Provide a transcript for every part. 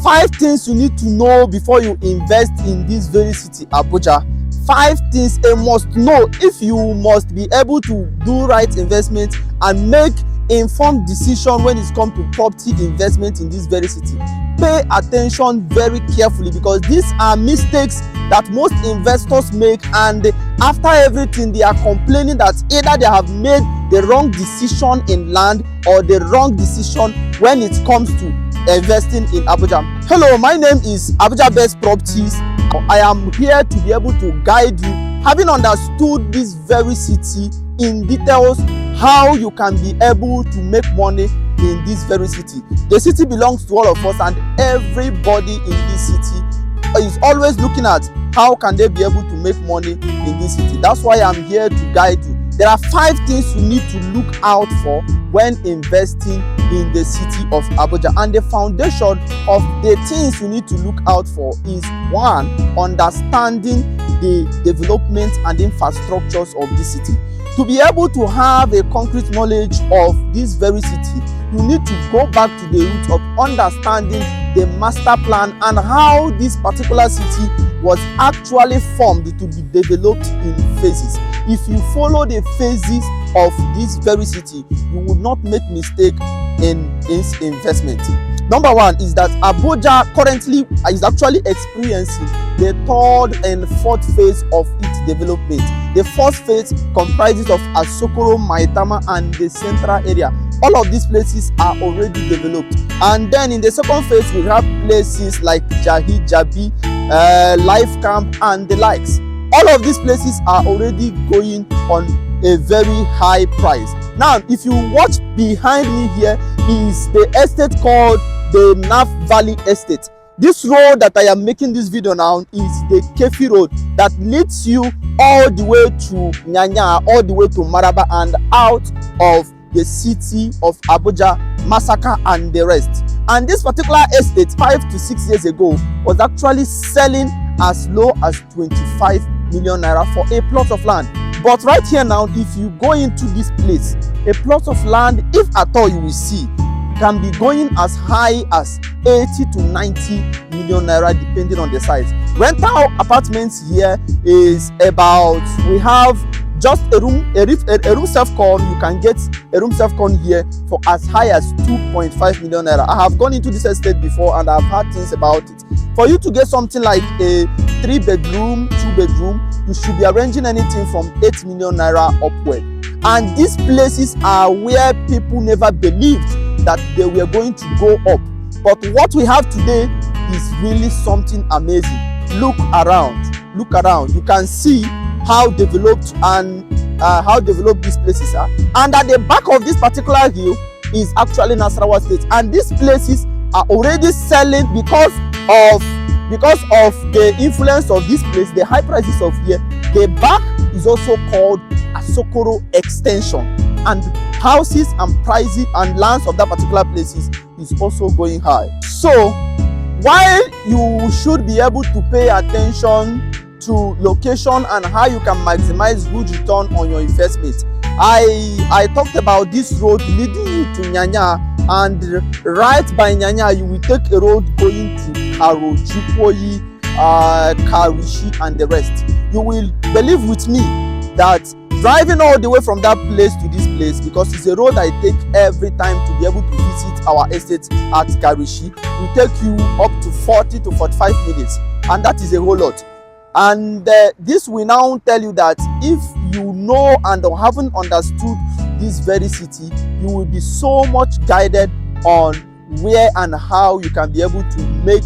5 things you need to know before you invest in this very city, Abuja. 5 things a must know if you must be able to do right investment and make informed decision when it comes to property investment in this very city. Pay attention very carefully, because these are mistakes that most investors make, and after everything they are complaining that either they have made the wrong decision in land or the wrong decision when it comes to investing in Abuja. Hello, my name is Abuja Best Properties. I am here to be able to guide you, having understood this very city in details, how you can be able to make money in this very city. The city belongs to all of us, and everybody in this city is always looking at how can they be able to make money in this city. That's why I'm here to guide you. There are 5 things you need to look out for when investing in the city of Abuja, and the foundation of the things you need to look out for is 1, understanding the development and infrastructures of this city. To be able to have a concrete knowledge of this very city, you need to go back to the root of understanding the master plan and how this particular city was actually formed to be developed in phases. If you follow the phases of this very city, you will not make mistake in its investment. Number 1 is that Abuja currently is actually experiencing the 3rd and 4th phase of its development. The 1st phase comprises of Asokoro, Maitama, and the central area. All of these places are already developed. And then in the 2nd phase, we have places like Jahi, Jabi, Life Camp, and the likes. All of these places are already going on a very high price. Now, if you watch behind me here is the estate called the Naf Valley Estate. This road that I am making this video now is the Kefi Road that leads you all the way to Nyanya, all the way to Maraba, and out of the city of Abuja, Masaka, and the rest. And this particular estate 5 to 6 years ago was actually selling as low as 25 million naira for a plot of land. But right here now, if you go into this place, a plot of land, if at all you will see, can be going as high as 80 to 90 million naira depending on the size. Rental apartments here is about, we have just a room self-con. You can get a room self-con here for as high as 2.5 million naira. I have gone into this estate before and I've heard things about it. For you to get something like a 3-bedroom, 2-bedroom, you should be arranging anything from 8 million naira upward. And these places are where people never believed that they were going to go up. But what we have today is really something amazing. Look around. You can see how developed these places are. And at the back of this particular hill is actually Nasarawa State. And these places are already selling because of the influence of this place, the high prices of here. The back is also called Asokoro Extension, and houses and prices and lands of that particular places is also going high. So while you should be able to pay attention to location and how you can maximize good return on your investment, I talked about this road leading you to Nyanya, and right by Nyanya you will take a road going to Karo, Chukoyi, Karishi, and the rest. You will believe with me that driving all the way from that place to this place, because it's a road I take every time to be able to visit our estate at Karishi, will take you up to 40 to 45 minutes, and that is a whole lot. And this will now tell you that if you know and haven't understood this very city, you will be so much guided on where and how you can be able to make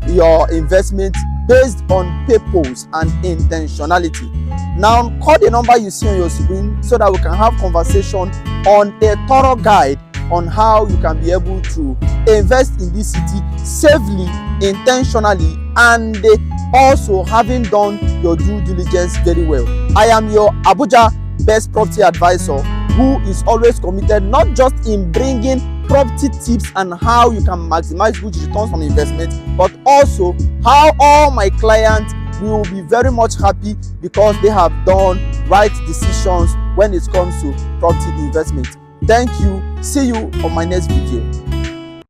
your investment based on purpose and intentionality. Now call the number you see on your screen so that we can have conversation on a thorough guide on how you can be able to invest in this city safely, intentionally, and also having done your due diligence very well. I am your Abuja Best Property Advisor, who is always committed not just in bringing property tips and how you can maximize good returns on investment, but also how all my clients will be very much happy because they have done right decisions when it comes to property investment. Thank you. See you on my next video.